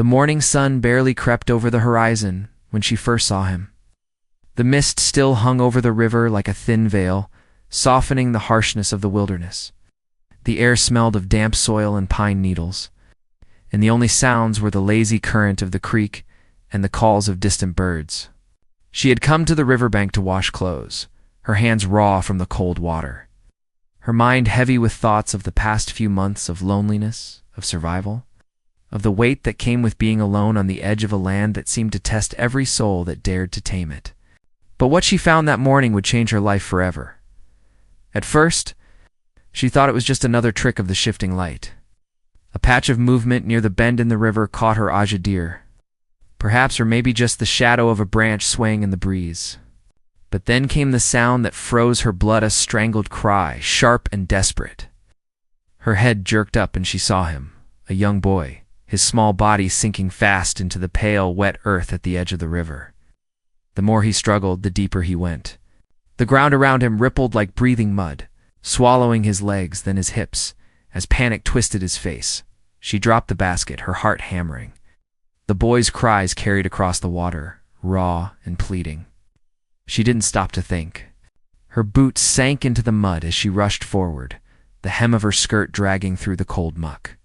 The morning sun barely crept over the horizon when she first saw him. The mist still hung over the river like a thin veil, softening the harshness of the wilderness. The air smelled of damp soil and pine needles, and the only sounds were the lazy current of the creek and the calls of distant birds. She had come to the riverbank to wash clothes, her hands raw from the cold water, her mind heavy with thoughts of the past few months of loneliness, of survival, of the weight that came with being alone on the edge of a land that seemed to test every soul that dared to tame it. But what she found that morning would change her life forever. At first, she thought it was just another trick of the shifting light. A patch of movement near the bend in the river caught her eye. Perhaps or maybe just the shadow of a branch swaying in the breeze. But then came the sound that froze her blood, a strangled cry, sharp and desperate. Her head jerked up and she saw him, a young boy, his small body sinking fast into the pale, wet earth at the edge of the river. The more he struggled, the deeper he went. The ground around him rippled like breathing mud, swallowing his legs, then his hips, as panic twisted his face. She dropped the basket, her heart hammering. The boy's cries carried across the water, raw and pleading. She didn't stop to think. Her boots sank into the mud as she rushed forward, the hem of her skirt dragging through the cold muck.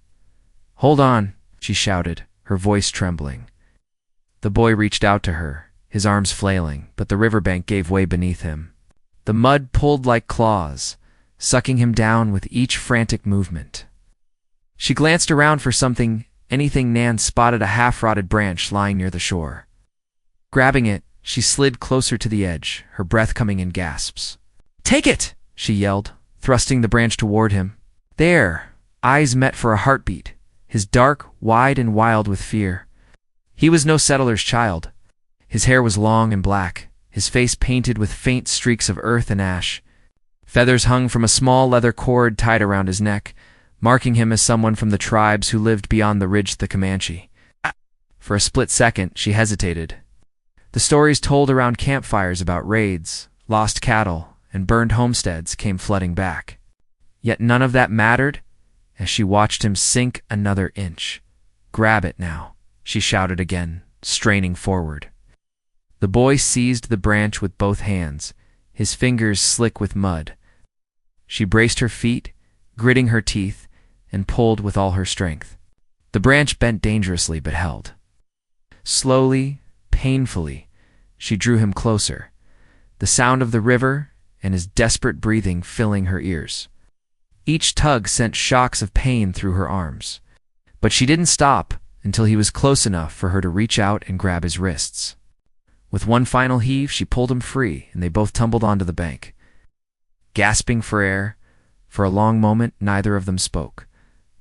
"Hold on," she shouted, her voice trembling. The boy reached out to her, his arms flailing, but the riverbank gave way beneath him. The mud pulled like claws, sucking him down with each frantic movement. She glanced around for anything. Nan spotted a half-rotted branch lying near the shore. Grabbing it, she slid closer to the edge, her breath coming in gasps. "Take it!" she yelled, thrusting the branch toward him. There, eyes met for a heartbeat, his dark, wide and wild with fear. He was no settler's child. His hair was long and black, his face painted with faint streaks of earth and ash. Feathers hung from a small leather cord tied around his neck, marking him as someone from the tribes who lived beyond the ridge, the Comanche. For a split second, she hesitated. The stories told around campfires about raids, lost cattle, and burned homesteads came flooding back. Yet none of that mattered as she watched him sink another inch. "Grab it now," she shouted again, straining forward. The boy seized the branch with both hands, his fingers slick with mud. She braced her feet, gritting her teeth, and pulled with all her strength. The branch bent dangerously but held. Slowly, painfully, she drew him closer, the sound of the river and his desperate breathing filling her ears. Each tug sent shocks of pain through her arms, but she didn't stop until he was close enough for her to reach out and grab his wrists. With one final heave, she pulled him free, and they both tumbled onto the bank. Gasping for air, for a long moment neither of them spoke.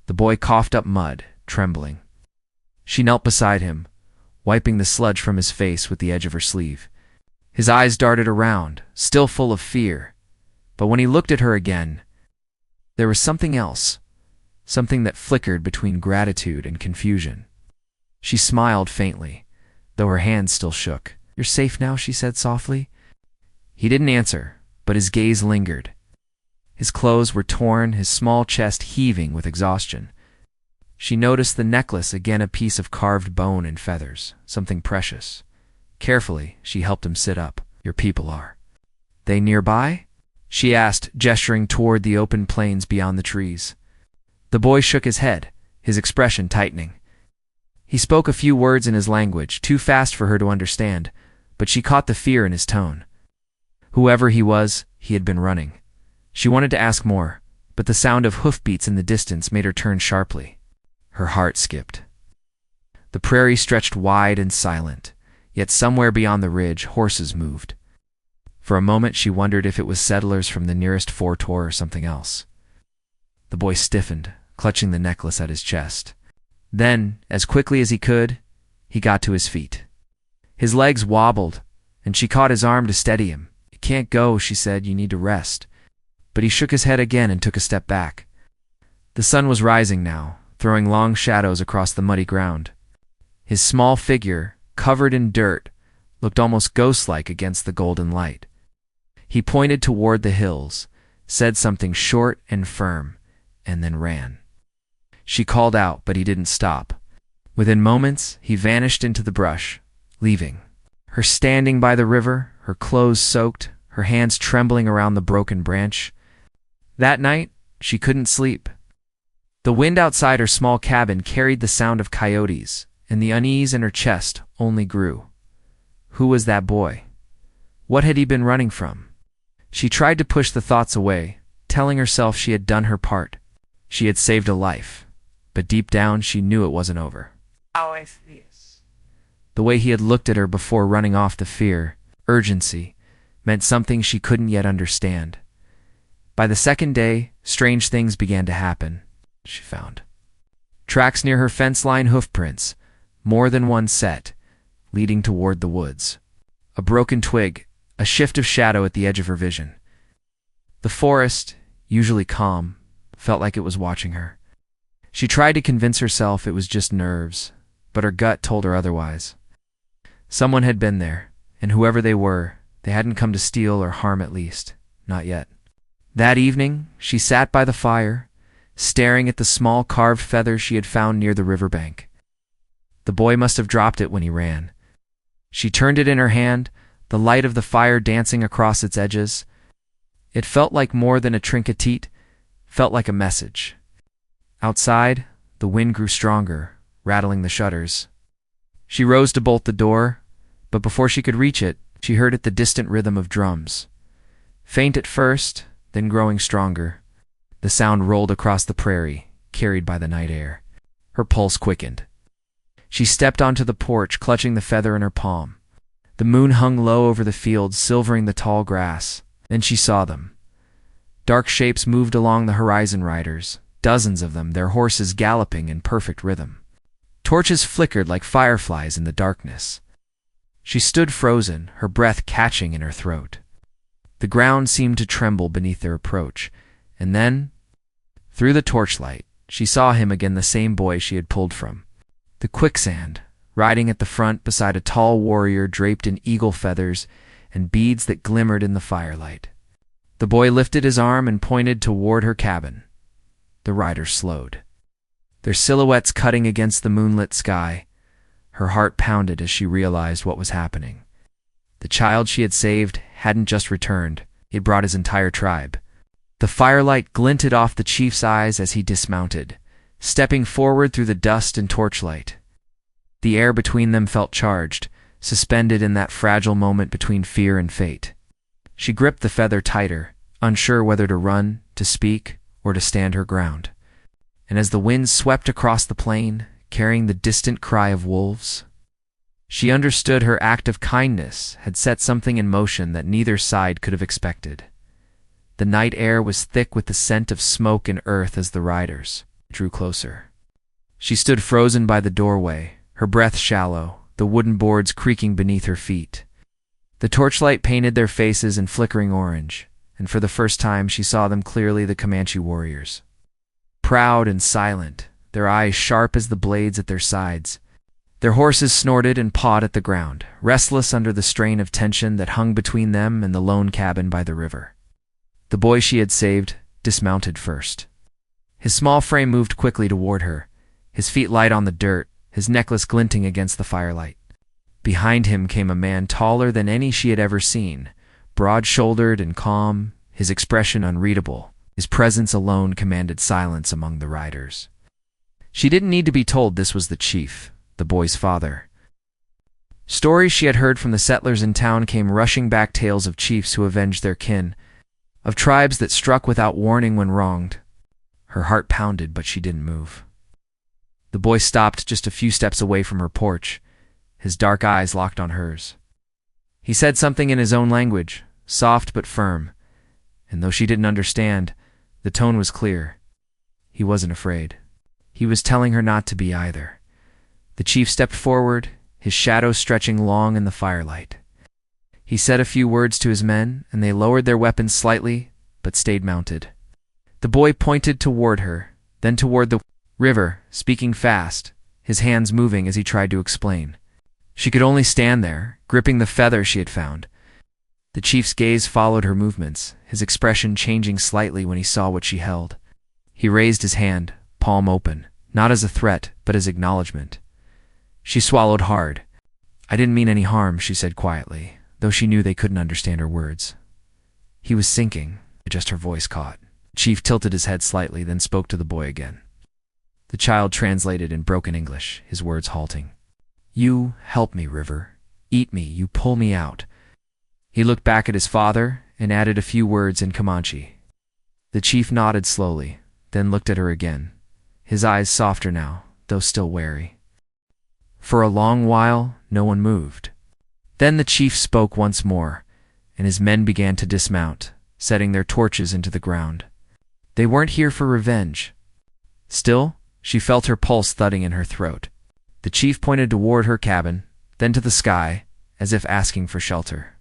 The boy coughed up mud, trembling. She knelt beside him, wiping the sludge from his face with the edge of her sleeve. His eyes darted around, still full of fear, but when he looked at her again, there was something else, something that flickered between gratitude and confusion. She smiled faintly, though her hands still shook. "You're safe now," she said softly. He didn't answer, but his gaze lingered. His clothes were torn, his small chest heaving with exhaustion. She noticed the necklace, again a piece of carved bone and feathers, something precious. Carefully, she helped him sit up. "Your people are they nearby?" she asked, gesturing toward the open plains beyond the trees. The boy shook his head, his expression tightening. He spoke a few words in his language, too fast for her to understand, but she caught the fear in his tone. Whoever he was, he had been running. She wanted to ask more, but the sound of hoofbeats in the distance made her turn sharply. Her heart skipped. The prairie stretched wide and silent, yet somewhere beyond the ridge, horses moved. For a moment she wondered if it was settlers from the nearest fort or something else. The boy stiffened, clutching the necklace at his chest. Then, as quickly as he could, he got to his feet. His legs wobbled, and she caught his arm to steady him. "You can't go," she said. "You need to rest." But he shook his head again and took a step back. The sun was rising now, throwing long shadows across the muddy ground. His small figure, covered in dirt, looked almost ghost-like against the golden light. He pointed toward the hills, said something short and firm, and then ran. She called out, but he didn't stop. Within moments, he vanished into the brush, leaving her standing by the river, her clothes soaked, her hands trembling around the broken branch. That night, she couldn't sleep. The wind outside her small cabin carried the sound of coyotes, and the unease in her chest only grew. Who was that boy? What had he been running from? She tried to push the thoughts away, telling herself she had done her part. She had saved a life, but deep down she knew it wasn't over. The way he had looked at her before running off, the fear, urgency, meant something she couldn't yet understand. By the second day, strange things began to happen, she found. Tracks near her fence line, hoofprints, more than one set, leading toward the woods. A broken twig, a shift of shadow at the edge of her vision. The forest, usually calm, felt like it was watching her. She tried to convince herself it was just nerves, but her gut told her otherwise. Someone had been there, and whoever they were, they hadn't come to steal or harm, at least, not yet. That evening, she sat by the fire, staring at the small carved feather she had found near the riverbank. The boy must have dropped it when he ran. She turned it in her hand, the light of the fire dancing across its edges. It felt like more than a trinket, felt like a message. Outside, the wind grew stronger, rattling the shutters. She rose to bolt the door, but before she could reach it, she heard the distant rhythm of drums. Faint at first, then growing stronger. The sound rolled across the prairie, carried by the night air. Her pulse quickened. She stepped onto the porch, clutching the feather in her palm. The moon hung low over the fields, silvering the tall grass. Then she saw them. Dark shapes moved along the horizon, riders, dozens of them, their horses galloping in perfect rhythm. Torches flickered like fireflies in the darkness. She stood frozen, her breath catching in her throat. The ground seemed to tremble beneath their approach, and then, through the torchlight, she saw him again, the same boy she had pulled from the quicksand, riding at the front beside a tall warrior draped in eagle feathers and beads that glimmered in the firelight. The boy lifted his arm and pointed toward her cabin. The riders slowed, their silhouettes cutting against the moonlit sky. Her heart pounded as she realized what was happening. The child she had saved hadn't just returned, he had brought his entire tribe. The firelight glinted off the chief's eyes as he dismounted, stepping forward through the dust and torchlight. The air between them felt charged, suspended in that fragile moment between fear and fate. She gripped the feather tighter, unsure whether to run, to speak, or to stand her ground. And as the wind swept across the plain, carrying the distant cry of wolves, she understood her act of kindness had set something in motion that neither side could have expected. The night air was thick with the scent of smoke and earth as the riders drew closer. She stood frozen by the doorway, her breath shallow, the wooden boards creaking beneath her feet. The torchlight painted their faces in flickering orange, and for the first time she saw them clearly, the Comanche warriors. Proud and silent, their eyes sharp as the blades at their sides. Their horses snorted and pawed at the ground, restless under the strain of tension that hung between them and the lone cabin by the river. The boy she had saved dismounted first. His small frame moved quickly toward her, his feet light on the dirt, his necklace glinting against the firelight. Behind him came a man taller than any she had ever seen, broad-shouldered and calm, his expression unreadable. His presence alone commanded silence among the riders. She didn't need to be told this was the chief, the boy's father. Stories she had heard from the settlers in town came rushing back, tales of chiefs who avenged their kin, of tribes that struck without warning when wronged. Her heart pounded, but she didn't move. The boy stopped just a few steps away from her porch, his dark eyes locked on hers. He said something in his own language, soft but firm, and though she didn't understand, the tone was clear. He wasn't afraid. He was telling her not to be either. The chief stepped forward, his shadow stretching long in the firelight. He said a few words to his men, and they lowered their weapons slightly, but stayed mounted. The boy pointed toward her, then toward the river, speaking fast, his hands moving as he tried to explain. She could only stand there, gripping the feather she had found. The chief's gaze followed her movements, his expression changing slightly when he saw what she held. He raised his hand, palm open, not as a threat, but as acknowledgement. She swallowed hard. "I didn't mean any harm," she said quietly, though she knew they couldn't understand her words. "He was sinking," just her voice caught. The chief tilted his head slightly, then spoke to the boy again. The child translated in broken English, his words halting. "You help me, River. Eat me, you pull me out." He looked back at his father and added a few words in Comanche. The chief nodded slowly, then looked at her again, his eyes softer now, though still wary. For a long while, no one moved. Then the chief spoke once more, and his men began to dismount, setting their torches into the ground. They weren't here for revenge. Still, she felt her pulse thudding in her throat. The chief pointed toward her cabin, then to the sky, as if asking for shelter.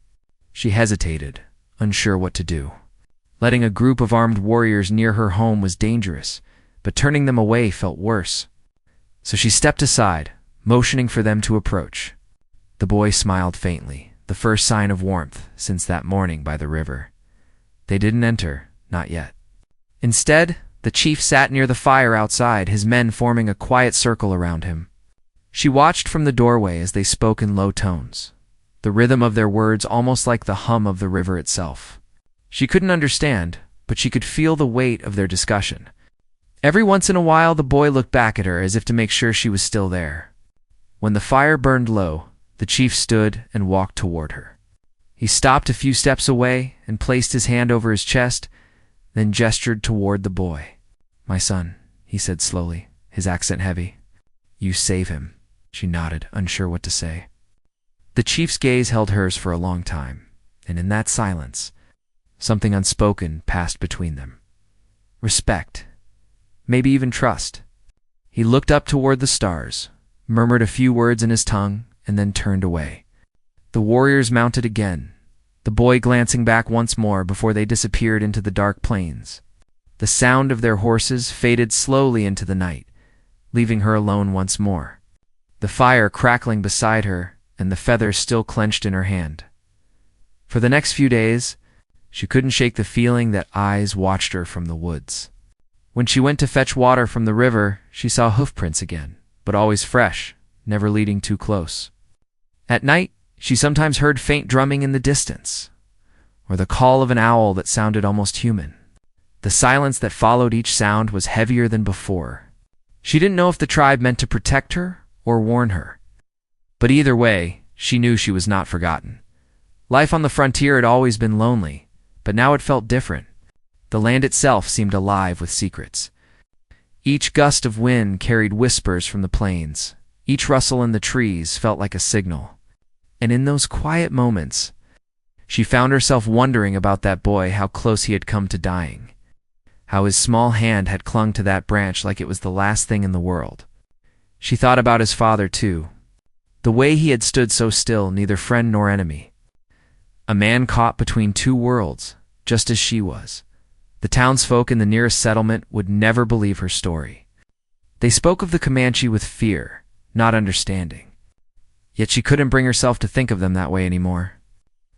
She hesitated, unsure what to do. Letting a group of armed warriors near her home was dangerous, but turning them away felt worse. So she stepped aside, motioning for them to approach. The boy smiled faintly, the first sign of warmth since that morning by the river. They didn't enter, not yet. Instead, the chief sat near the fire outside, his men forming a quiet circle around him. She watched from the doorway as they spoke in low tones, the rhythm of their words almost like the hum of the river itself. She couldn't understand, but she could feel the weight of their discussion. Every once in a while, the boy looked back at her as if to make sure she was still there. When the fire burned low, the chief stood and walked toward her. He stopped a few steps away and placed his hand over his chest, then gestured toward the boy. "My son," he said slowly, his accent heavy. "You save him." She nodded, unsure what to say. The chief's gaze held hers for a long time, and in that silence, something unspoken passed between them. Respect, maybe even trust. He looked up toward the stars, murmured a few words in his tongue, and then turned away. The warriors mounted again, the boy glancing back once more before they disappeared into the dark plains. The sound of their horses faded slowly into the night, leaving her alone once more, the fire crackling beside her and the feathers still clenched in her hand. For the next few days, she couldn't shake the feeling that eyes watched her from the woods. When she went to fetch water from the river, she saw hoofprints again, but always fresh, never leading too close. At night, she sometimes heard faint drumming in the distance, or the call of an owl that sounded almost human. The silence that followed each sound was heavier than before. She didn't know if the tribe meant to protect her or warn her. But either way, she knew she was not forgotten. Life on the frontier had always been lonely, but now it felt different. The land itself seemed alive with secrets. Each gust of wind carried whispers from the plains. Each rustle in the trees felt like a signal. And in those quiet moments, she found herself wondering about that boy, how close he had come to dying, how his small hand had clung to that branch like it was the last thing in the world. She thought about his father, too. The way he had stood so still, neither friend nor enemy. A man caught between two worlds, just as she was. The townsfolk in the nearest settlement would never believe her story. They spoke of the Comanche with fear, not understanding. Yet she couldn't bring herself to think of them that way anymore.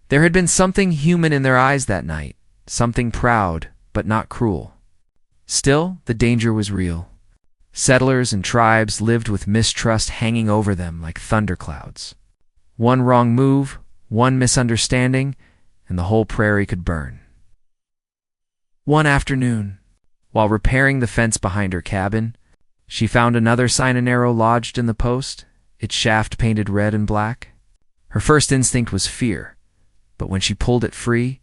There had been something human in their eyes that night, something proud, but not cruel. Still, the danger was real. Settlers and tribes lived with mistrust hanging over them like thunderclouds. One wrong move, one misunderstanding, and the whole prairie could burn. One afternoon, while repairing the fence behind her cabin, she found another sign and arrow lodged in the post, its shaft painted red and black. Her first instinct was fear, but when she pulled it free,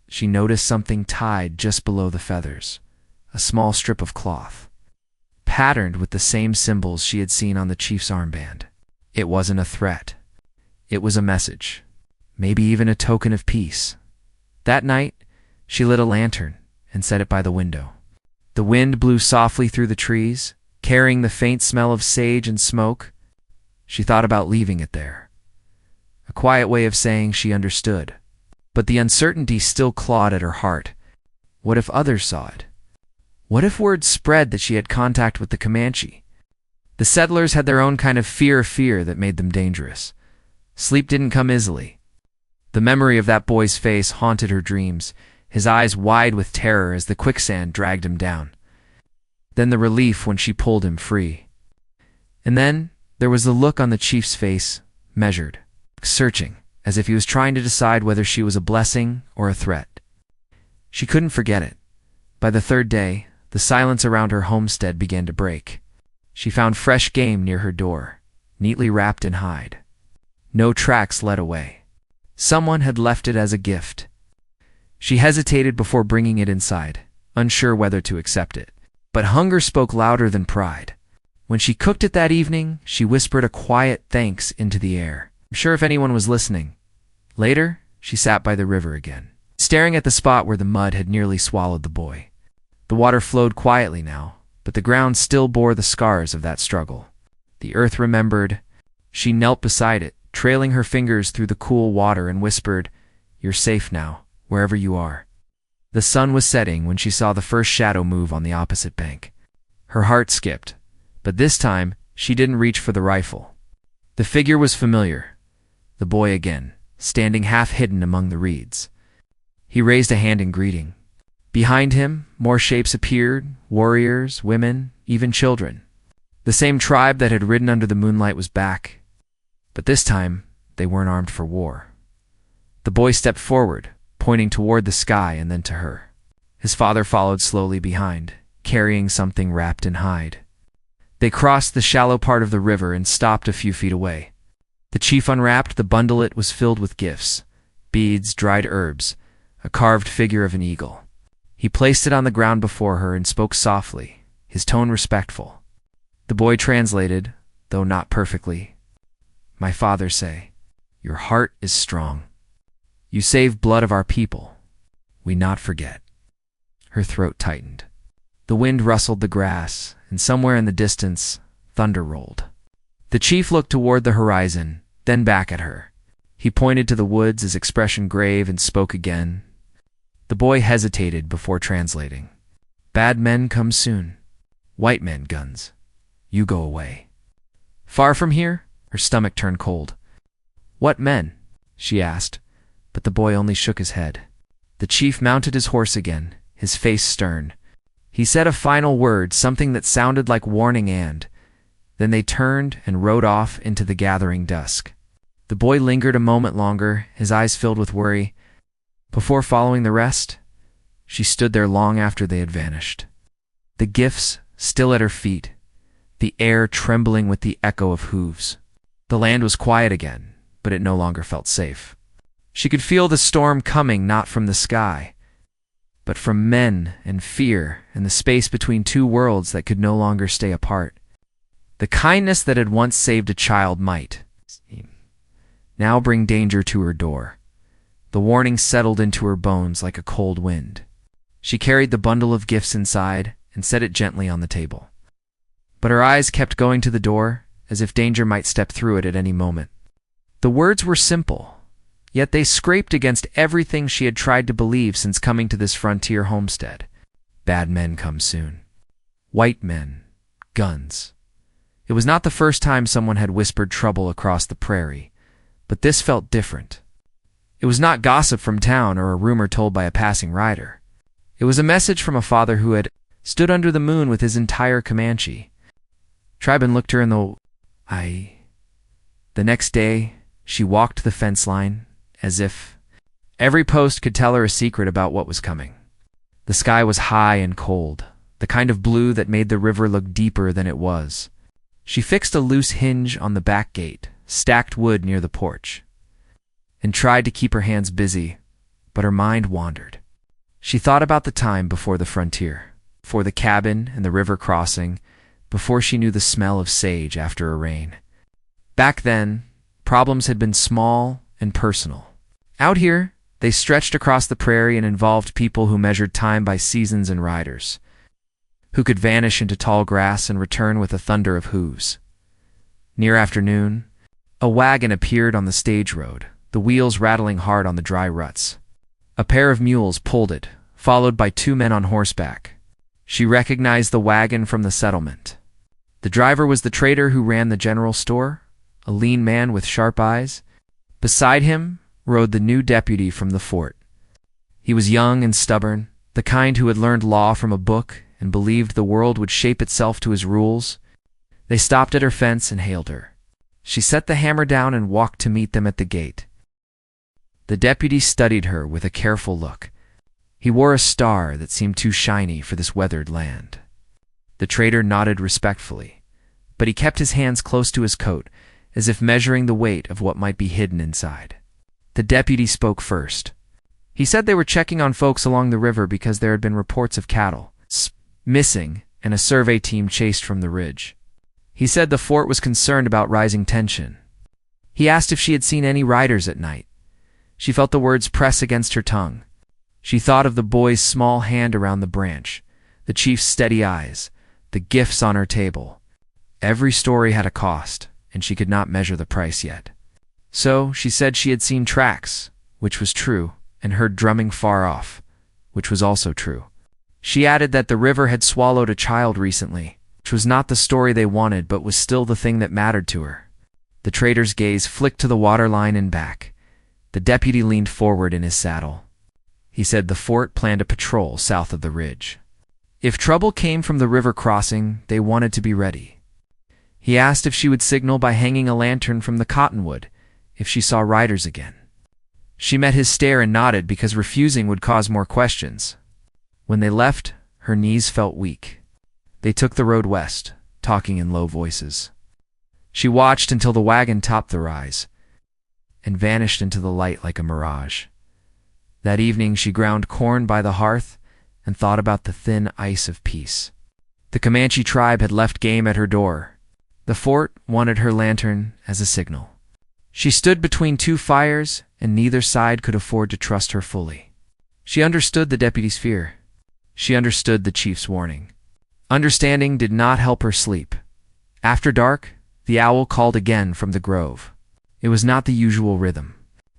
she noticed something tied just below the feathers, a small strip of cloth, patterned with the same symbols she had seen on the chief's armband. It wasn't a threat. It was a message, maybe even a token of peace. That night, she lit a lantern and set it by the window. The wind blew softly through the trees, carrying the faint smell of sage and smoke. She thought about leaving it there, a quiet way of saying she understood. But the uncertainty still clawed at her heart. What if others saw it? What if word spread that she had contact with the Comanche? The settlers had their own kind of fear that made them dangerous. Sleep didn't come easily. The memory of that boy's face haunted her dreams, his eyes wide with terror as the quicksand dragged him down. Then the relief when she pulled him free. And then, There was the look on the chief's face, measured, searching, as if he was trying to decide whether she was a blessing or a threat. She couldn't forget it. By the third day, the silence around her homestead began to break. She found fresh game near her door, neatly wrapped in hide. No tracks led away. Someone had left it as a gift. She hesitated before bringing it inside, unsure whether to accept it. But hunger spoke louder than pride. When she cooked it that evening, she whispered a quiet thanks into the air, unsure if anyone was listening. Later, she sat by the river again, staring at the spot where the mud had nearly swallowed the boy. The water flowed quietly now, but the ground still bore the scars of that struggle. The earth remembered. She knelt beside it, trailing her fingers through the cool water, and whispered, "You're safe now, wherever you are." The sun was setting when she saw the first shadow move on the opposite bank. Her heart skipped, but this time she didn't reach for the rifle. The figure was familiar. The boy again, standing half-hidden among the reeds. He raised a hand in greeting. Behind him, more shapes appeared, warriors, women, even children. The same tribe that had ridden under the moonlight was back, but this time they weren't armed for war. The boy stepped forward, pointing toward the sky and then to her. His father followed slowly behind, carrying something wrapped in hide. They crossed the shallow part of the river and stopped a few feet away. The chief unwrapped the bundle. It was filled with gifts, beads, dried herbs, a carved figure of an eagle. He placed it on the ground before her and spoke softly, his tone respectful. The boy translated, though not perfectly. "My father say, your heart is strong. You save blood of our people. We not forget." Her throat tightened. The wind rustled the grass, and somewhere in the distance, thunder rolled. The chief looked toward the horizon, then back at her. He pointed to the woods, his expression grave, and spoke again. The boy hesitated before translating. "Bad men come soon. White men guns. You go away." "Far from here?" Her stomach turned cold. "What men?" she asked, but the boy only shook his head. The chief mounted his horse again, his face stern. He said a final word, something that sounded like warning, and then they turned and rode off into the gathering dusk. The boy lingered a moment longer, his eyes filled with worry. Before following the rest, she stood there long after they had vanished. The gifts still at her feet, the air trembling with the echo of hooves. The land was quiet again, but it no longer felt safe. She could feel the storm coming, not from the sky, but from men and fear and the space between two worlds that could no longer stay apart. The kindness that had once saved a child might now bring danger to her door. The warning settled into her bones like a cold wind. She carried the bundle of gifts inside and set it gently on the table. But her eyes kept going to the door, as if danger might step through it at any moment. The words were simple, yet they scraped against everything she had tried to believe since coming to this frontier homestead. Bad men come soon. White men. Guns. It was not the first time someone had whispered trouble across the prairie, but this felt different. It was not gossip from town or a rumor told by a passing rider. It was a message from a father who had stood under the moon with his entire Comanche. Triben looked her in the eye. The next day, she walked the fence line, as if every post could tell her a secret about what was coming. The sky was high and cold, the kind of blue that made the river look deeper than it was. She fixed a loose hinge on the back gate, stacked wood near the porch, and tried to keep her hands busy, but her mind wandered. She thought about the time before the frontier, before the cabin and the river crossing, before she knew the smell of sage after a rain. Back then, problems had been small and personal. Out here, they stretched across the prairie and involved people who measured time by seasons and riders, who could vanish into tall grass and return with a thunder of hooves. Near afternoon, a wagon appeared on the stage road, the wheels rattling hard on the dry ruts. A pair of mules pulled it, followed by two men on horseback. She recognized the wagon from the settlement. The driver was the trader who ran the general store, a lean man with sharp eyes. Beside him rode the new deputy from the fort. He was young and stubborn, the kind who had learned law from a book and believed the world would shape itself to his rules. They stopped at her fence and hailed her. She set the hammer down and walked to meet them at the gate. The deputy studied her with a careful look. He wore a star that seemed too shiny for this weathered land. The trader nodded respectfully, but he kept his hands close to his coat, as if measuring the weight of what might be hidden inside. The deputy spoke first. He said they were checking on folks along the river because there had been reports of cattle missing and a survey team chased from the ridge. He said the fort was concerned about rising tension. He asked if she had seen any riders at night. She felt the words press against her tongue. She thought of the boy's small hand around the branch, the chief's steady eyes, the gifts on her table. Every story had a cost, and she could not measure the price yet. So she said she had seen tracks, which was true, and heard drumming far off, which was also true. She added that the river had swallowed a child recently, which was not the story they wanted but was still the thing that mattered to her. The trader's gaze flicked to the waterline and back. The deputy leaned forward in his saddle. He said the fort planned a patrol south of the ridge. If trouble came from the river crossing, they wanted to be ready. He asked if she would signal by hanging a lantern from the cottonwood if she saw riders again. She met his stare and nodded because refusing would cause more questions. When they left, her knees felt weak. They took the road west, talking in low voices. She watched until the wagon topped the rise and vanished into the light like a mirage. That evening she ground corn by the hearth and thought about the thin ice of peace. The Comanche tribe had left game at her door. The fort wanted her lantern as a signal. She stood between two fires, and neither side could afford to trust her fully. She understood the deputy's fear. She understood the chief's warning. Understanding did not help her sleep. After dark, the owl called again from the grove. It was not the usual rhythm.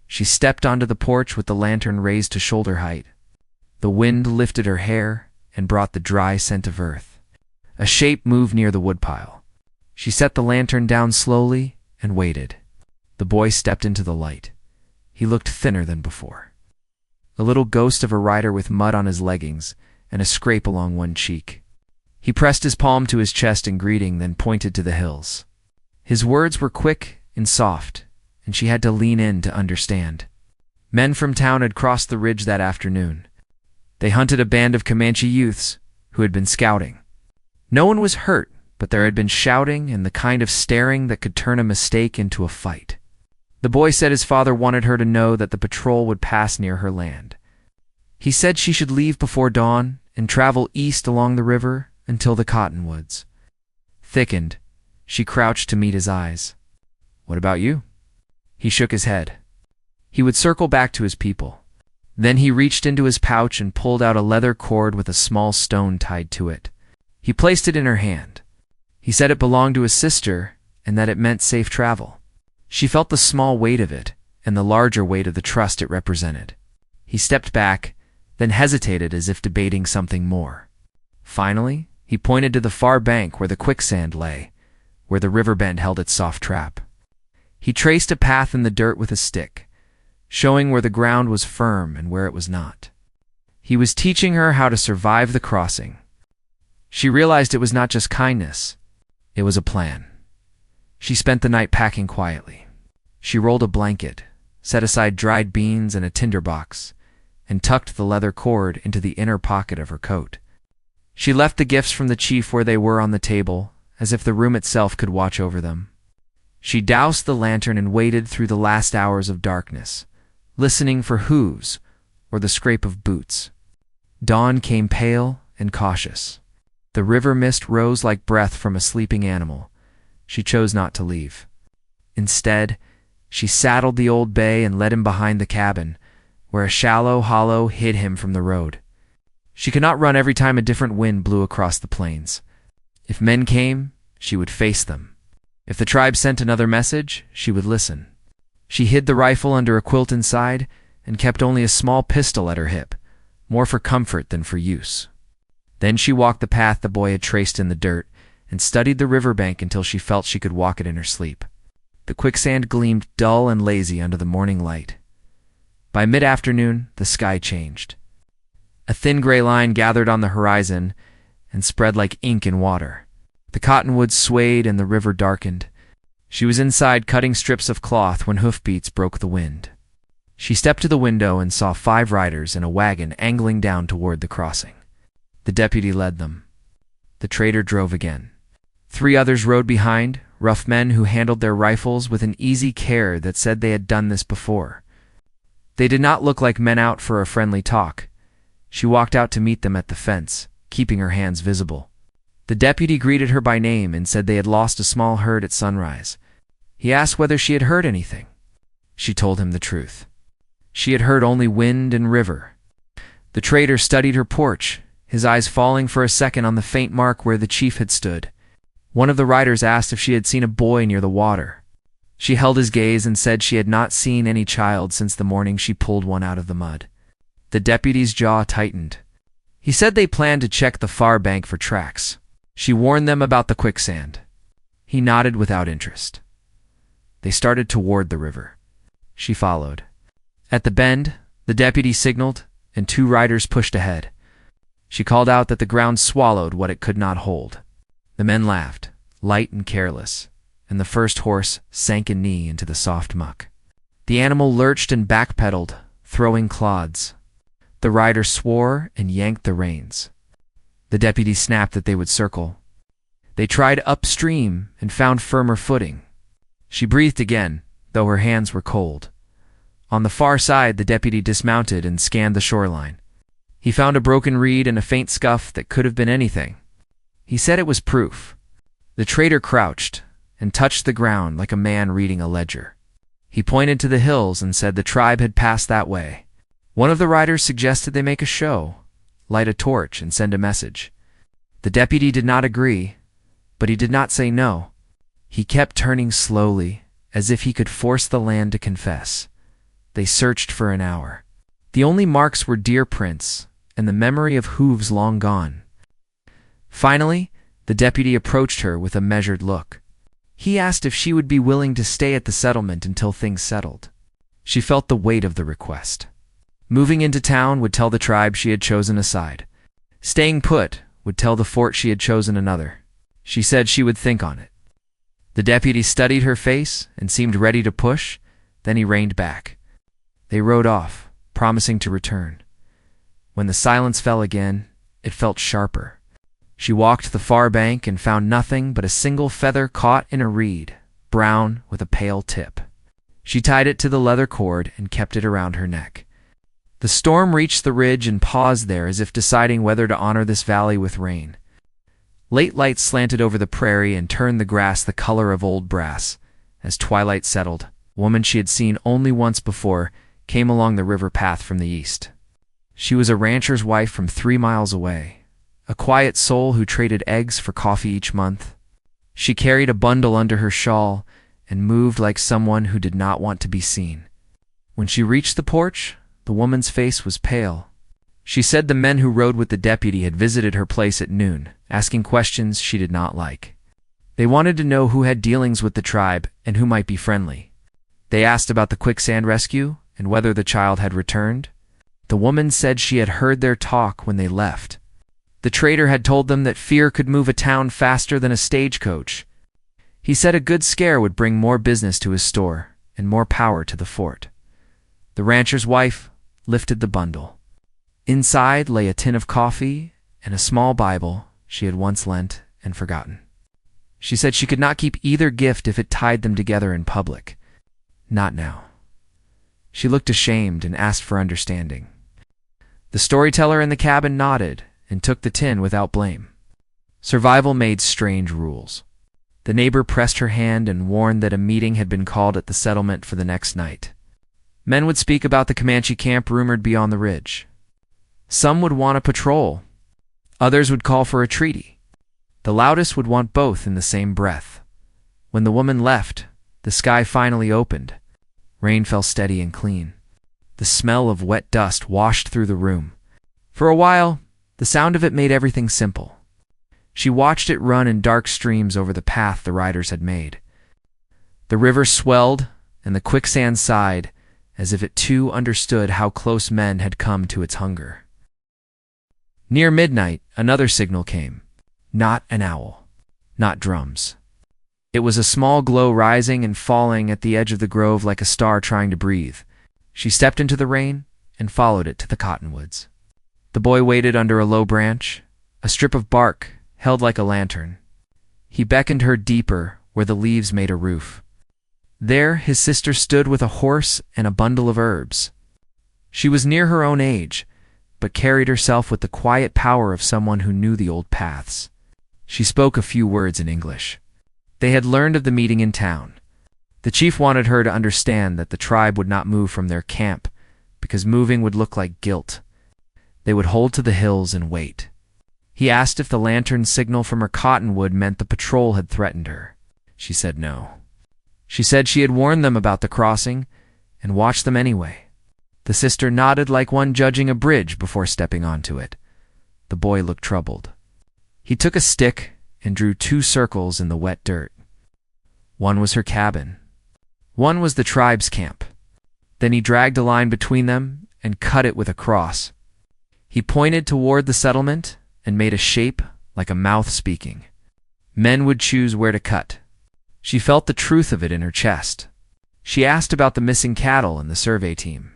She stepped onto the porch with the lantern raised to shoulder height. The wind lifted her hair and brought the dry scent of earth. A shape moved near the woodpile. She set the lantern down slowly and waited. The boy stepped into the light. He looked thinner than before. A little ghost of a rider with mud on his leggings and a scrape along one cheek. He pressed his palm to his chest in greeting, then pointed to the hills. His words were quick and soft, and she had to lean in to understand. Men from town had crossed the ridge that afternoon. They hunted a band of Comanche youths who had been scouting. No one was hurt, but there had been shouting and the kind of staring that could turn a mistake into a fight. The boy said his father wanted her to know that the patrol would pass near her land. He said she should leave before dawn and travel east along the river until the cottonwoods thickened. She crouched to meet his eyes. "What about you?" He shook his head. He would circle back to his people. Then he reached into his pouch and pulled out a leather cord with a small stone tied to it. He placed it in her hand. He said it belonged to his sister and that it meant safe travel. She felt the small weight of it and the larger weight of the trust it represented. He stepped back, then hesitated as if debating something more. Finally, he pointed to the far bank where the quicksand lay, where the river bend held its soft trap. He traced a path in the dirt with a stick, showing where the ground was firm and where it was not. He was teaching her how to survive the crossing. She realized it was not just kindness, it was a plan. She spent the night packing quietly. She rolled a blanket, set aside dried beans and a tinderbox, and tucked the leather cord into the inner pocket of her coat. She left the gifts from the chief where they were on the table, as if the room itself could watch over them. She doused the lantern and waited through the last hours of darkness, listening for hooves or the scrape of boots. Dawn came pale and cautious. The river mist rose like breath from a sleeping animal. She chose not to leave. Instead, she saddled the old bay and led him behind the cabin, where a shallow hollow hid him from the road. She could not run every time a different wind blew across the plains. If men came, she would face them. If the tribe sent another message, she would listen. She hid the rifle under a quilt inside and kept only a small pistol at her hip, more for comfort than for use. Then she walked the path the boy had traced in the dirt and studied the riverbank until she felt she could walk it in her sleep. The quicksand gleamed dull and lazy under the morning light. By mid-afternoon, the sky changed. A thin gray line gathered on the horizon and spread like ink in water. The cottonwoods swayed and the river darkened. She was inside cutting strips of cloth when hoofbeats broke the wind. She stepped to the window and saw 5 riders in a wagon angling down toward the crossing. The deputy led them. The trader drove again. 3 others rode behind, rough men who handled their rifles with an easy care that said they had done this before. They did not look like men out for a friendly talk. She walked out to meet them at the fence, keeping her hands visible. The deputy greeted her by name and said they had lost a small herd at sunrise. He asked whether she had heard anything. She told him the truth. She had heard only wind and river. The trader studied her porch, his eyes falling for a second on the faint mark where the chief had stood. One of the riders asked if she had seen a boy near the water. She held his gaze and said she had not seen any child since the morning she pulled one out of the mud. The deputy's jaw tightened. He said they planned to check the far bank for tracks. She warned them about the quicksand. He nodded without interest. They started toward the river. She followed. At the bend, the deputy signaled, and 2 riders pushed ahead. She called out that the ground swallowed what it could not hold. The men laughed, light and careless, and the first horse sank a knee into the soft muck. The animal lurched and backpedaled, throwing clods. The rider swore and yanked the reins. The deputy snapped that they would circle. They tried upstream and found firmer footing. She breathed again, though her hands were cold. On the far side, the deputy dismounted and scanned the shoreline. He found a broken reed and a faint scuff that could have been anything. He said it was proof. The trader crouched and touched the ground like a man reading a ledger. He pointed to the hills and said the tribe had passed that way. One of the riders suggested they make a show, light a torch and send a message. The deputy did not agree, but he did not say no. He kept turning slowly, as if he could force the land to confess. They searched for an hour. The only marks were deer prints and the memory of hooves long gone. Finally, the deputy approached her with a measured look. He asked if she would be willing to stay at the settlement until things settled. She felt the weight of the request. Moving into town would tell the tribe she had chosen a side. Staying put would tell the fort she had chosen another. She said she would think on it. The deputy studied her face and seemed ready to push, then he reined back. They rode off, promising to return. When the silence fell again, it felt sharper. She walked the far bank and found nothing but a single feather caught in a reed, brown with a pale tip. She tied it to the leather cord and kept it around her neck. The storm reached the ridge and paused there as if deciding whether to honor this valley with rain. Late light slanted over the prairie and turned the grass the color of old brass. As twilight settled, a woman she had seen only once before came along the river path from the east. She was a rancher's wife from 3 miles away, a quiet soul who traded eggs for coffee each month. She carried a bundle under her shawl and moved like someone who did not want to be seen. When she reached the porch, the woman's face was pale. She said the men who rode with the deputy had visited her place at noon, asking questions she did not like. They wanted to know who had dealings with the tribe and who might be friendly. They asked about the quicksand rescue and whether the child had returned. The woman said she had heard their talk when they left. The trader had told them that fear could move a town faster than a stagecoach. He said a good scare would bring more business to his store and more power to the fort. The rancher's wife lifted the bundle. Inside lay a tin of coffee and a small Bible she had once lent and forgotten. She said she could not keep either gift if it tied them together in public. Not now. She looked ashamed and asked for understanding. The storyteller in the cabin nodded and took the tin without blame. Survival made strange rules. The neighbor pressed her hand and warned that a meeting had been called at the settlement for the next night. Men would speak about the Comanche camp rumored beyond the ridge. Some would want a patrol. Others would call for a treaty. The loudest would want both in the same breath. When the woman left, the sky finally opened. Rain fell steady and clean. The smell of wet dust washed through the room. For a while, the sound of it made everything simple. She watched it run in dark streams over the path the riders had made. The river swelled, and the quicksand sighed, as if it too understood how close men had come to its hunger. Near midnight, another signal came. Not an owl. not drums. It was a small glow rising and falling at the edge of the grove like a star trying to breathe. She stepped into the rain and followed it to the cottonwoods. The boy waited under a low branch, a strip of bark held like a lantern. He beckoned her deeper where the leaves made a roof. There his sister stood with a horse and a bundle of herbs. She was near her own age, but carried herself with the quiet power of someone who knew the old paths. She spoke a few words in English. They had learned of the meeting in town. The chief wanted her to understand that the tribe would not move from their camp, because moving would look like guilt. They would hold to the hills and wait. He asked if the lantern signal from her cottonwood meant the patrol had threatened her. She said no. She said she had warned them about the crossing and watched them anyway. The sister nodded like one judging a bridge before stepping onto it. The boy looked troubled. He took a stick and drew 2 circles in the wet dirt. One was her cabin. One was the tribe's camp. Then he dragged a line between them and cut it with a cross. He pointed toward the settlement and made a shape like a mouth speaking. Men would choose where to cut. She felt the truth of it in her chest. She asked about the missing cattle and the survey team.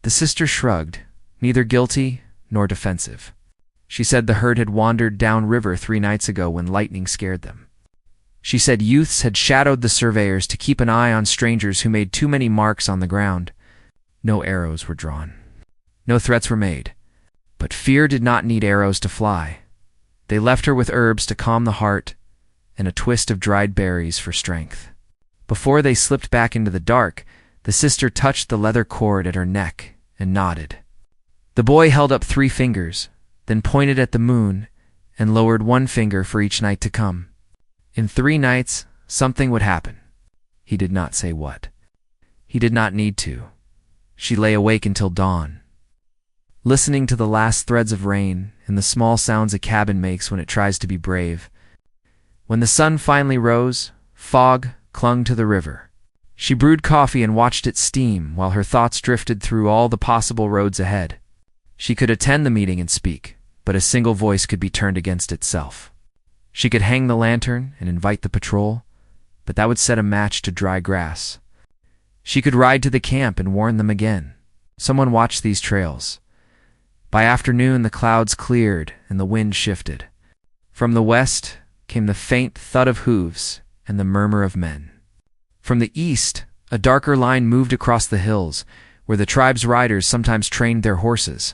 The sister shrugged, neither guilty nor defensive. She said the herd had wandered downriver 3 nights ago when lightning scared them. She said youths had shadowed the surveyors to keep an eye on strangers who made too many marks on the ground. No arrows were drawn. No threats were made. But fear did not need arrows to fly. They left her with herbs to calm the heart and a twist of dried berries for strength. Before they slipped back into the dark, the sister touched the leather cord at her neck and nodded. The boy held up 3 fingers, then pointed at the moon and lowered 1 finger for each night to come. In 3 nights, something would happen. He did not say what. He did not need to. She lay awake until dawn, listening to the last threads of rain and the small sounds a cabin makes when it tries to be brave. When the sun finally rose, fog clung to the river. She brewed coffee and watched it steam while her thoughts drifted through all the possible roads ahead. She could attend the meeting and speak, but a single voice could be turned against itself. She could hang the lantern and invite the patrol, but that would set a match to dry grass. She could ride to the camp and warn them again. Someone watched these trails. By afternoon, the clouds cleared and the wind shifted. From the west came the faint thud of hooves and the murmur of men. From the east, a darker line moved across the hills, where the tribe's riders sometimes trained their horses.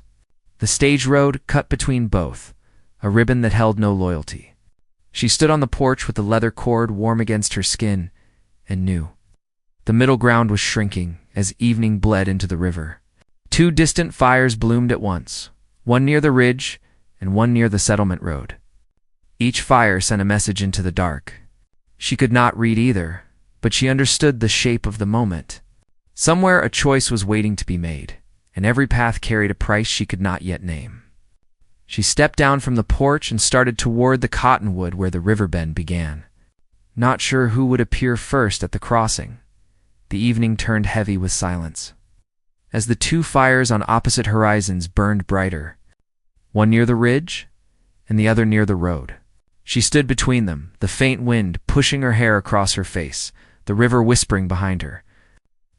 The stage road cut between both, a ribbon that held no loyalty. She stood on the porch with the leather cord warm against her skin and knew. The middle ground was shrinking as evening bled into the river. 2 distant fires bloomed at once, one near the ridge and one near the settlement road. Each fire sent a message into the dark. She could not read either, but she understood the shape of the moment. Somewhere a choice was waiting to be made, and every path carried a price she could not yet name. She stepped down from the porch and started toward the cottonwood where the river bend began. Not sure who would appear first at the crossing, the evening turned heavy with silence. As the 2 fires on opposite horizons burned brighter, one near the ridge and the other near the road. She stood between them, the faint wind pushing her hair across her face, the river whispering behind her.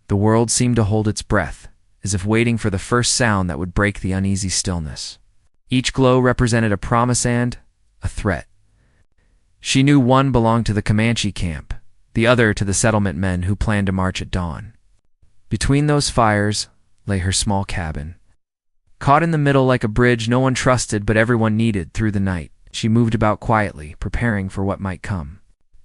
The world seemed to hold its breath, as if waiting for the first sound that would break the uneasy stillness. Each glow represented a promise and a threat. She knew one belonged to the Comanche camp, the other to the settlement men who planned to march at dawn. Between those fires lay her small cabin. Caught in the middle like a bridge no one trusted but everyone needed through the night, she moved about quietly, preparing for what might come.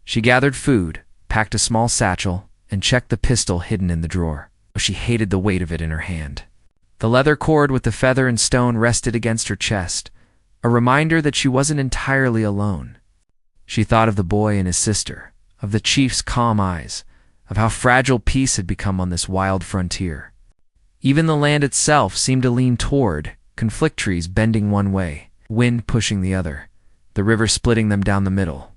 She gathered food, packed a small satchel, and checked the pistol hidden in the drawer. She hated the weight of it in her hand. The leather cord with the feather and stone rested against her chest, a reminder that she wasn't entirely alone. She thought of the boy and his sister, of the chief's calm eyes, of how fragile peace had become on this wild frontier. Even the land itself seemed to lean toward, conflict trees bending one way, wind pushing the other, the river splitting them down the middle.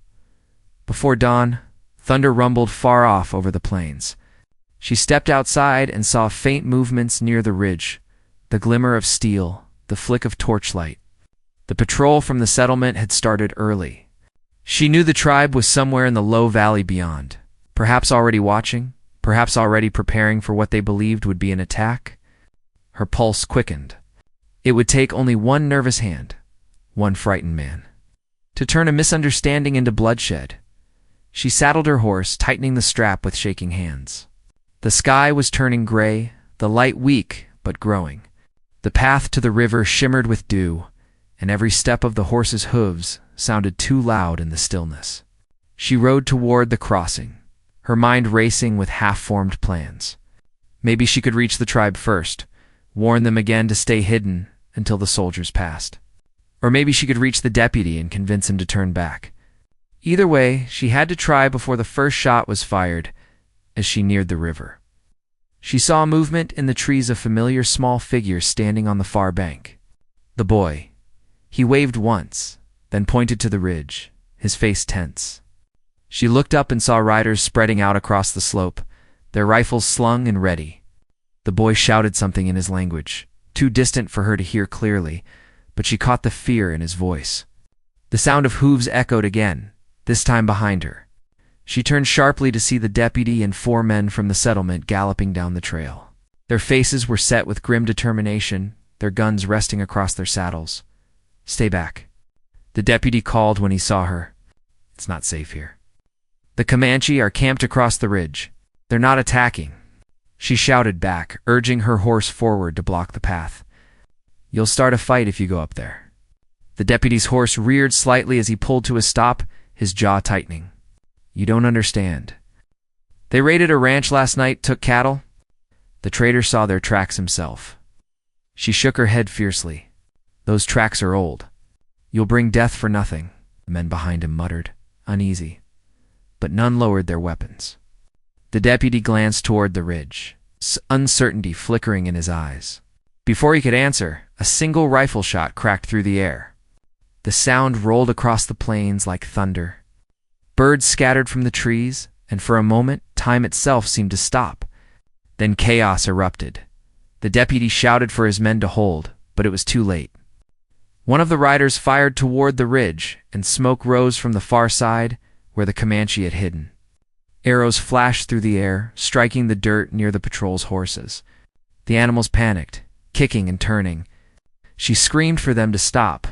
Before dawn, thunder rumbled far off over the plains. She stepped outside and saw faint movements near the ridge, the glimmer of steel, the flick of torchlight. The patrol from the settlement had started early. She knew the tribe was somewhere in the low valley beyond, perhaps already watching, perhaps already preparing for what they believed would be an attack. Her pulse quickened. It would take only one nervous hand, one frightened man, to turn a misunderstanding into bloodshed. She saddled her horse, tightening the strap with shaking hands. The sky was turning gray, the light weak but growing. The path to the river shimmered with dew, and every step of the horse's hooves sounded too loud in the stillness. She rode toward the crossing, her mind racing with half-formed plans. Maybe she could reach the tribe first, warn them again to stay hidden until the soldiers passed. Or maybe she could reach the deputy and convince him to turn back. Either way, she had to try before the first shot was fired as she neared the river. She saw movement in the trees, a familiar small figure standing on the far bank. The boy. He waved once, then pointed to the ridge, his face tense. She looked up and saw riders spreading out across the slope, their rifles slung and ready. The boy shouted something in his language, too distant for her to hear clearly, but she caught the fear in his voice. The sound of hooves echoed again, this time behind her. She turned sharply to see the deputy and 4 men from the settlement galloping down the trail. Their faces were set with grim determination, their guns resting across their saddles. "Stay back," the deputy called when he saw her. "It's not safe here. The Comanche are camped across the ridge. They're not attacking," she shouted back, urging her horse forward to block the path. "You'll start a fight if you go up there." The deputy's horse reared slightly as he pulled to a stop, his jaw tightening. "You don't understand. They raided a ranch last night, took cattle. The trader saw their tracks himself." She shook her head fiercely. "Those tracks are old. You'll bring death for nothing," the men behind him muttered, uneasy. But none lowered their weapons. The deputy glanced toward the ridge, uncertainty flickering in his eyes. Before he could answer, a single rifle shot cracked through the air. The sound rolled across the plains like thunder. Birds scattered from the trees, and for a moment, time itself seemed to stop. Then chaos erupted. The deputy shouted for his men to hold, but it was too late. One of the riders fired toward the ridge, and smoke rose from the far side, where the Comanche had hidden. Arrows flashed through the air, striking the dirt near the patrol's horses. The animals panicked, kicking and turning. She screamed for them to stop,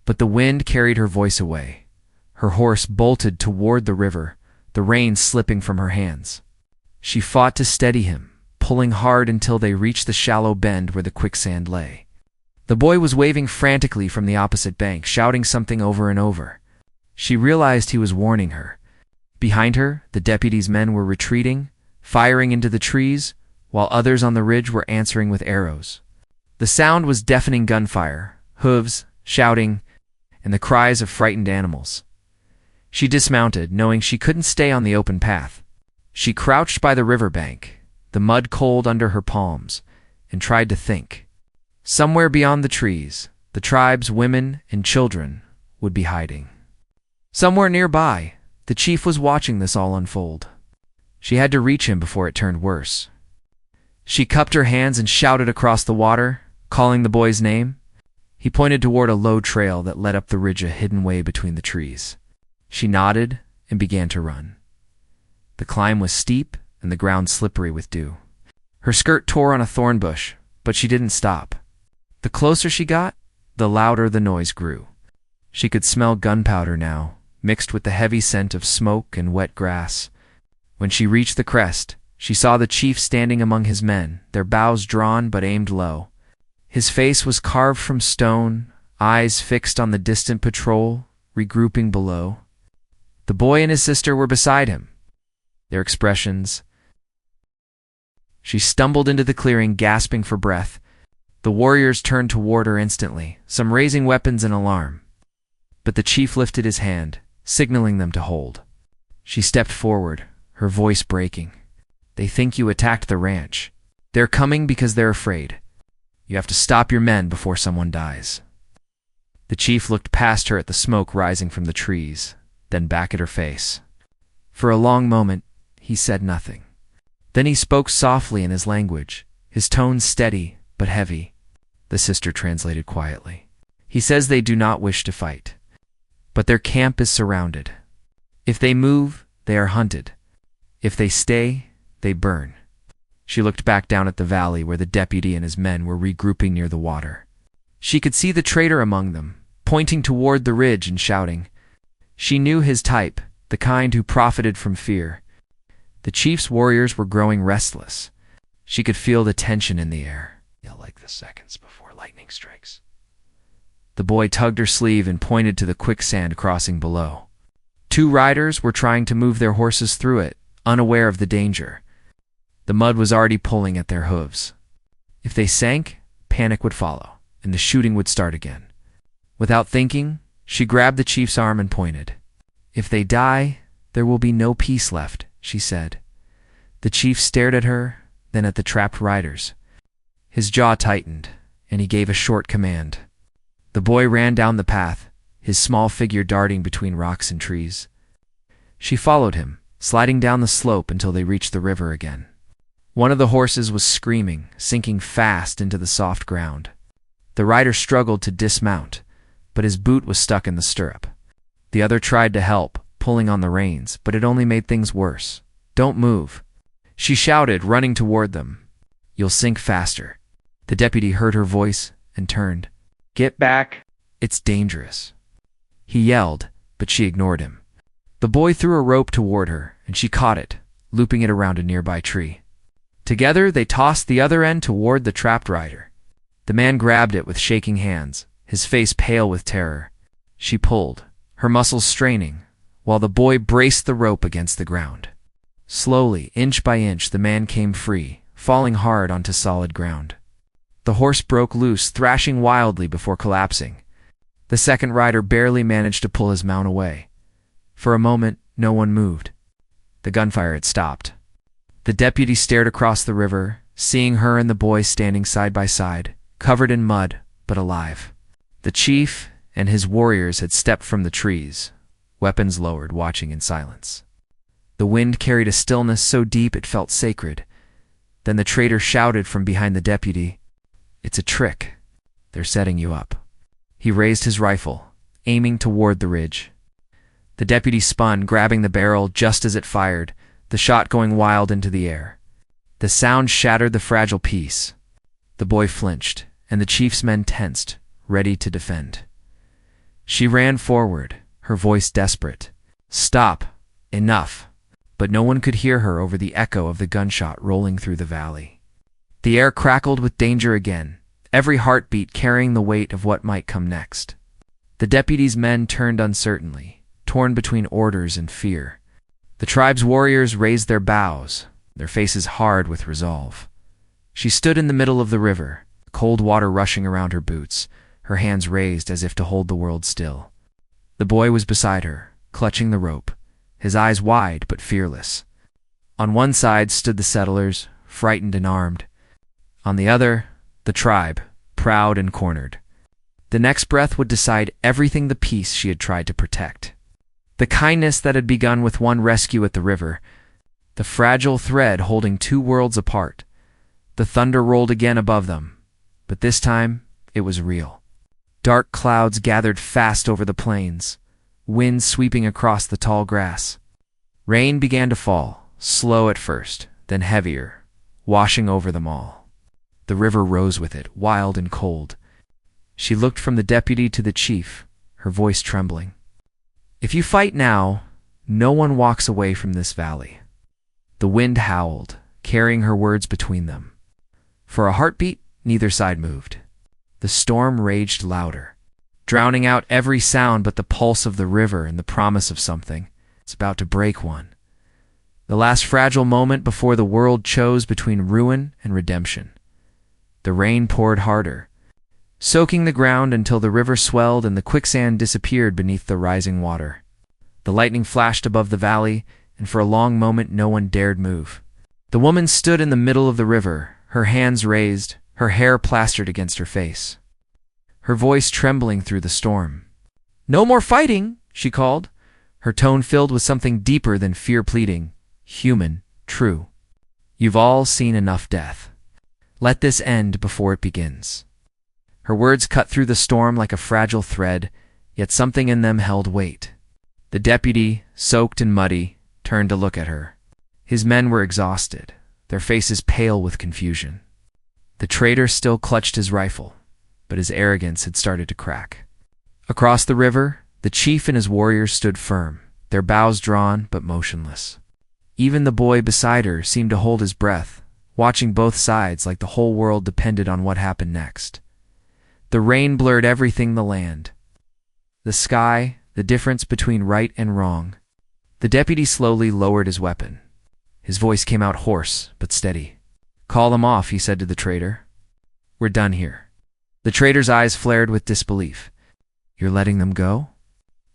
but the wind carried her voice away. Her horse bolted toward the river, the reins slipping from her hands. She fought to steady him, pulling hard until they reached the shallow bend where the quicksand lay. The boy was waving frantically from the opposite bank, shouting something over and over. She realized he was warning her. Behind her, the deputy's men were retreating, firing into the trees, while others on the ridge were answering with arrows. The sound was deafening gunfire, hooves, shouting, and the cries of frightened animals. She dismounted, knowing she couldn't stay on the open path. She crouched by the riverbank, the mud cold under her palms, and tried to think. Somewhere beyond the trees, the tribe's women and children would be hiding. Somewhere nearby, the chief was watching this all unfold. She had to reach him before it turned worse. She cupped her hands and shouted across the water, calling the boy's name. He pointed toward a low trail that led up the ridge, a hidden way between the trees. She nodded and began to run. The climb was steep and the ground slippery with dew. Her skirt tore on a thorn bush, but she didn't stop. The closer she got, the louder the noise grew. She could smell gunpowder now, mixed with the heavy scent of smoke and wet grass. When she reached the crest, she saw the chief standing among his men, their bows drawn but aimed low. His face was carved from stone, eyes fixed on the distant patrol, regrouping below. The boy and his sister were beside him, their expressions. She stumbled into the clearing, gasping for breath. The warriors turned toward her instantly, some raising weapons in alarm. But the chief lifted his hand, signaling them to hold. She stepped forward, her voice breaking. "They think you attacked the ranch. They're coming because they're afraid. You have to stop your men before someone dies." The chief looked past her at the smoke rising from the trees, then back at her face. For a long moment, he said nothing. Then he spoke softly in his language, his tone steady but heavy. The sister translated quietly. "He says they do not wish to fight, but their camp is surrounded. If they move, they are hunted. If they stay, they burn. She looked back down at the valley where the deputy and his men were regrouping near the water. She could see the traitor among them, pointing toward the ridge and shouting. She knew his type, the kind who profited from fear. The chief's warriors were growing restless. She could feel the tension in the air. Like the seconds before lightning strikes. The boy tugged her sleeve and pointed to the quicksand crossing below. 2 riders were trying to move their horses through it, unaware of the danger. The mud was already pulling at their hooves. If they sank, panic would follow, and the shooting would start again. Without thinking, she grabbed the chief's arm and pointed. "If they die, there will be no peace left," she said. The chief stared at her, then at the trapped riders. His jaw tightened, and he gave a short command. The boy ran down the path, his small figure darting between rocks and trees. She followed him, sliding down the slope until they reached the river again. One of the horses was screaming, sinking fast into the soft ground. The rider struggled to dismount, but his boot was stuck in the stirrup. The other tried to help, pulling on the reins, but it only made things worse. "Don't move," she shouted, running toward them. "You'll sink faster." The deputy heard her voice and turned. "Get back. It's dangerous," he yelled, but she ignored him. The boy threw a rope toward her, and she caught it, looping it around a nearby tree. Together, they tossed the other end toward the trapped rider. The man grabbed it with shaking hands, his face pale with terror. She pulled, her muscles straining, while the boy braced the rope against the ground. Slowly, inch by inch, the man came free, falling hard onto solid ground. The horse broke loose, thrashing wildly before collapsing. The second rider barely managed to pull his mount away. For a moment, no one moved. The gunfire had stopped. The deputy stared across the river, seeing her and the boy standing side by side, covered in mud, but alive. The chief and his warriors had stepped from the trees, weapons lowered, watching in silence. The wind carried a stillness so deep it felt sacred. Then the traitor shouted from behind the deputy, "It's a trick. They're setting you up." He raised his rifle, aiming toward the ridge. The deputy spun, grabbing the barrel just as it fired, the shot going wild into the air. The sound shattered the fragile peace. The boy flinched, and the chief's men tensed, ready to defend. She ran forward, her voice desperate. "Stop! Enough!" But no one could hear her over the echo of the gunshot rolling through the valley. The air crackled with danger again, every heartbeat carrying the weight of what might come next. The deputy's men turned uncertainly, torn between orders and fear. The tribe's warriors raised their bows, their faces hard with resolve. She stood in the middle of the river, cold water rushing around her boots, her hands raised as if to hold the world still. The boy was beside her, clutching the rope, his eyes wide but fearless. On one side stood the settlers, frightened and armed. On the other, the tribe, proud and cornered. The next breath would decide everything the peace she had tried to protect. The kindness that had begun with one rescue at the river, the fragile thread holding 2 worlds apart. The thunder rolled again above them, but this time it was real. Dark clouds gathered fast over the plains, wind sweeping across the tall grass. Rain began to fall, slow at first, then heavier, washing over them all. The river rose with it, wild and cold. She looked from the deputy to the chief, her voice trembling. "If you fight now, no one walks away from this valley." The wind howled, carrying her words between them. For a heartbeat, neither side moved. The storm raged louder, drowning out every sound but the pulse of the river and the promise of something. It's about to break one. The last fragile moment before the world chose between ruin and redemption. The rain poured harder, soaking the ground until the river swelled and the quicksand disappeared beneath the rising water. The lightning flashed above the valley, and for a long moment no one dared move. The woman stood in the middle of the river, her hands raised, her hair plastered against her face, her voice trembling through the storm. "No more fighting," she called, her tone filled with something deeper than fear, pleading, human, true. "You've all seen enough death. Let this end before it begins." Her words cut through the storm like a fragile thread, yet something in them held weight. The deputy, soaked and muddy, turned to look at her. His men were exhausted, their faces pale with confusion. The traitor still clutched his rifle, but his arrogance had started to crack. Across the river, the chief and his warriors stood firm, their bows drawn but motionless. Even the boy beside her seemed to hold his breath, watching both sides like the whole world depended on what happened next. The rain blurred everything: the land, the sky, the difference between right and wrong. The deputy slowly lowered his weapon. His voice came out hoarse but steady. "Call them off," he said to the traitor. "We're done here." The traitor's eyes flared with disbelief. "You're letting them go?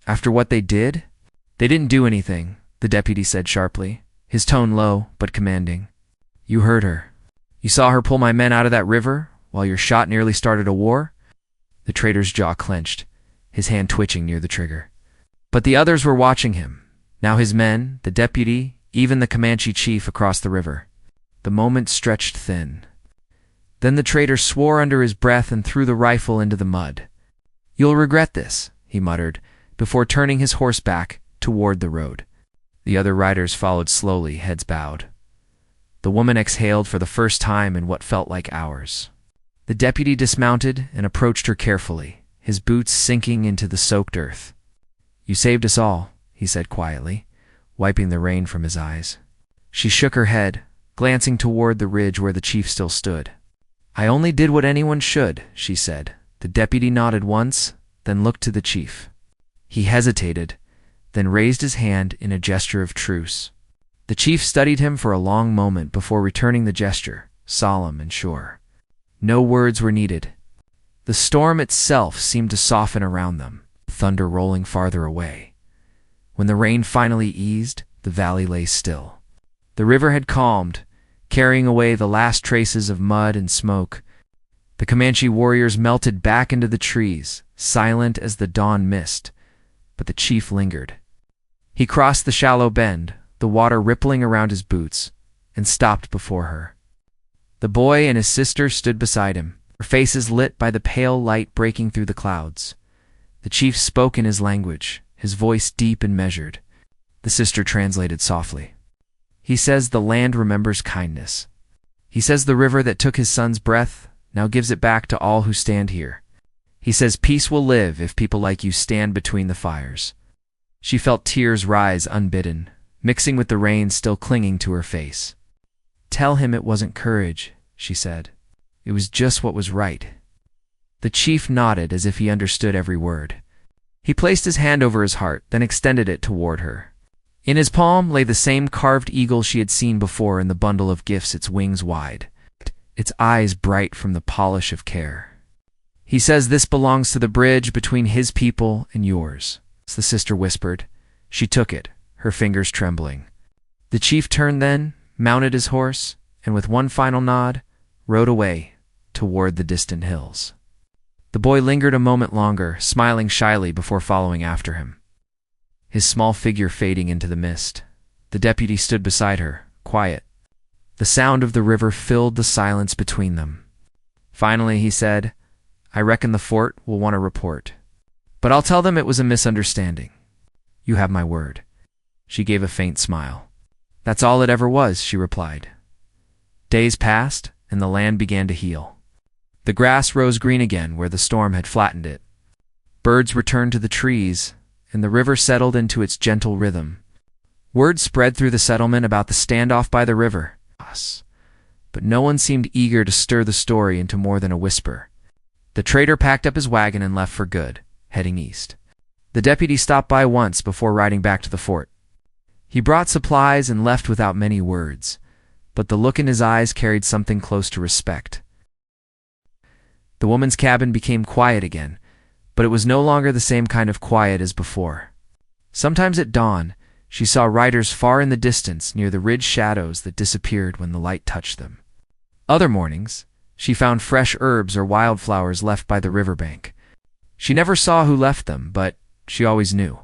After what they did?" "They didn't do anything," the deputy said sharply, his tone low but commanding. "You heard her. You saw her pull my men out of that river while your shot nearly started a war?" The traitor's jaw clenched, his hand twitching near the trigger. But the others were watching him, now his men, the deputy, even the Comanche chief across the river. The moment stretched thin. Then the traitor swore under his breath and threw the rifle into the mud. "You'll regret this," he muttered, before turning his horse back toward the road. The other riders followed slowly, heads bowed. The woman exhaled for the first time in what felt like hours. The deputy dismounted and approached her carefully, his boots sinking into the soaked earth. "You saved us all," he said quietly, wiping the rain from his eyes. She shook her head, glancing toward the ridge where the chief still stood. "I only did what anyone should," she said. The deputy nodded once, then looked to the chief. He hesitated, then raised his hand in a gesture of truce. The chief studied him for a long moment before returning the gesture, solemn and sure. No words were needed. The storm itself seemed to soften around them, thunder rolling farther away. When the rain finally eased, the valley lay still. The river had calmed, carrying away the last traces of mud and smoke. The Comanche warriors melted back into the trees, silent as the dawn mist, but the chief lingered. He crossed the shallow bend, the water rippling around his boots, and stopped before her. The boy and his sister stood beside him, their faces lit by the pale light breaking through the clouds. The chief spoke in his language, his voice deep and measured. The sister translated softly. "He says the land remembers kindness. He says the river that took his son's breath now gives it back to all who stand here. He says peace will live if people like you stand between the fires." She felt tears rise unbidden, mixing with the rain still clinging to her face. "Tell him it wasn't courage," she said. "It was just what was right." The chief nodded as if he understood every word. He placed his hand over his heart, then extended it toward her. In his palm lay the same carved eagle she had seen before in the bundle of gifts, its wings wide, its eyes bright from the polish of care. "He says this belongs to the bridge between his people and yours," the sister whispered. She took it, her fingers trembling. The chief turned then, mounted his horse, and with one final nod, rode away toward the distant hills. The boy lingered a moment longer, smiling shyly before following after him, his small figure fading into the mist. The deputy stood beside her, quiet. The sound of the river filled the silence between them. Finally he said, "I reckon the fort will want a report. But I'll tell them it was a misunderstanding. You have my word." She gave a faint smile. "That's all it ever was," she replied. Days passed, and the land began to heal. The grass rose green again where the storm had flattened it. Birds returned to the trees, and the river settled into its gentle rhythm. Word spread through the settlement about the standoff by the river, but no one seemed eager to stir the story into more than a whisper. The trader packed up his wagon and left for good, heading east. The deputy stopped by once before riding back to the fort. He brought supplies and left without many words, but the look in his eyes carried something close to respect. The woman's cabin became quiet again, but it was no longer the same kind of quiet as before. Sometimes at dawn, she saw riders far in the distance near the ridge shadows that disappeared when the light touched them. Other mornings, she found fresh herbs or wildflowers left by the riverbank. She never saw who left them, but she always knew.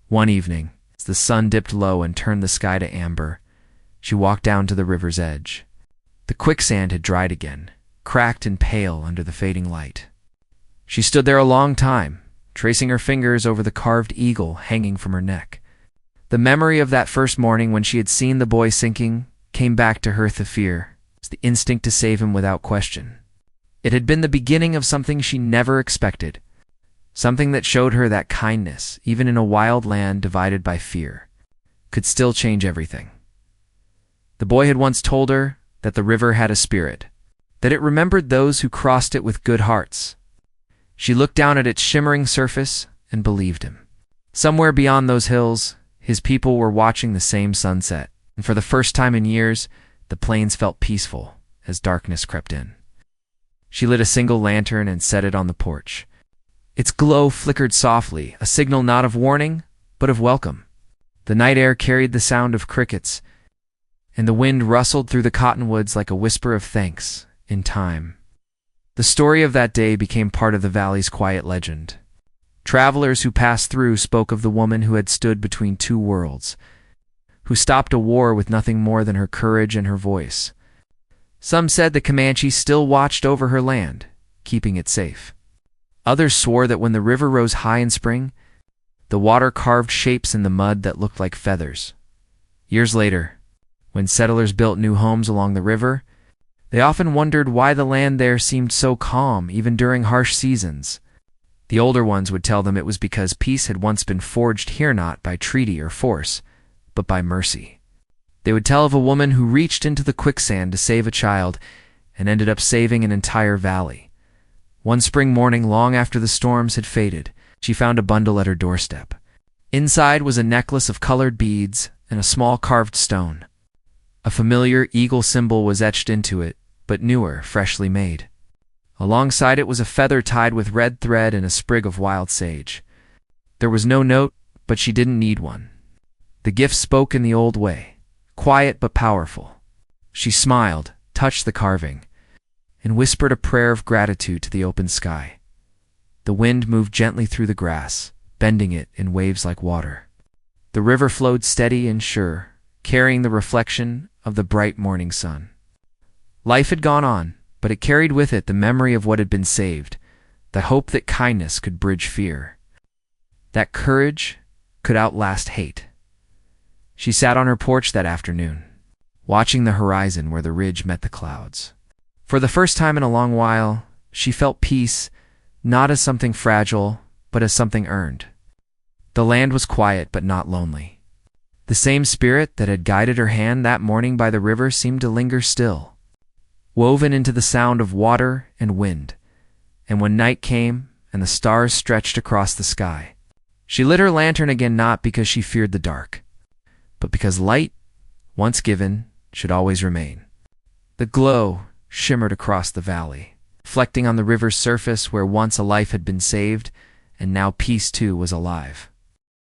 One evening, as the sun dipped low and turned the sky to amber, she walked down to the river's edge. The quicksand had dried again, cracked and pale under the fading light. She stood there a long time, tracing her fingers over the carved eagle hanging from her neck. The memory of that first morning when she had seen the boy sinking came back to her. The fear, the instinct to save him without question. It had been the beginning of something she never expected, something that showed her that kindness, even in a wild land divided by fear, could still change everything. The boy had once told her that the river had a spirit, that it remembered those who crossed it with good hearts. She looked down at its shimmering surface and believed him. Somewhere beyond those hills, his people were watching the same sunset, and for the first time in years, the plains felt peaceful as darkness crept in. She lit a single lantern and set it on the porch. Its glow flickered softly, a signal not of warning, but of welcome. The night air carried the sound of crickets, and the wind rustled through the cottonwoods like a whisper of thanks in time. The story of that day became part of the valley's quiet legend. Travelers who passed through spoke of the woman who had stood between two worlds, who stopped a war with nothing more than her courage and her voice. Some said the Comanche still watched over her land, keeping it safe. Others swore that when the river rose high in spring, the water carved shapes in the mud that looked like feathers. Years later, when settlers built new homes along the river, they often wondered why the land there seemed so calm even during harsh seasons. The older ones would tell them it was because peace had once been forged here not by treaty or force, but by mercy. They would tell of a woman who reached into the quicksand to save a child and ended up saving an entire valley. One spring morning, long after the storms had faded, she found a bundle at her doorstep. Inside was a necklace of colored beads and a small carved stone. A familiar eagle symbol was etched into it, but newer, freshly made. Alongside it was a feather tied with red thread and a sprig of wild sage. There was no note, but she didn't need one. The gift spoke in the old way, quiet but powerful. She smiled, touched the carving, and whispered a prayer of gratitude to the open sky. The wind moved gently through the grass, bending it in waves like water. The river flowed steady and sure, carrying the reflection of the bright morning sun. Life had gone on, but it carried with it the memory of what had been saved, the hope that kindness could bridge fear, that courage could outlast hate. She sat on her porch that afternoon, watching the horizon where the ridge met the clouds. For the first time in a long while, she felt peace, not as something fragile, but as something earned. The land was quiet but not lonely. The same spirit that had guided her hand that morning by the river seemed to linger still, woven into the sound of water and wind. And when night came and the stars stretched across the sky, she lit her lantern again, not because she feared the dark, but because light, once given, should always remain. The glow shimmered across the valley, reflecting on the river's surface where once a life had been saved, and now peace too was alive.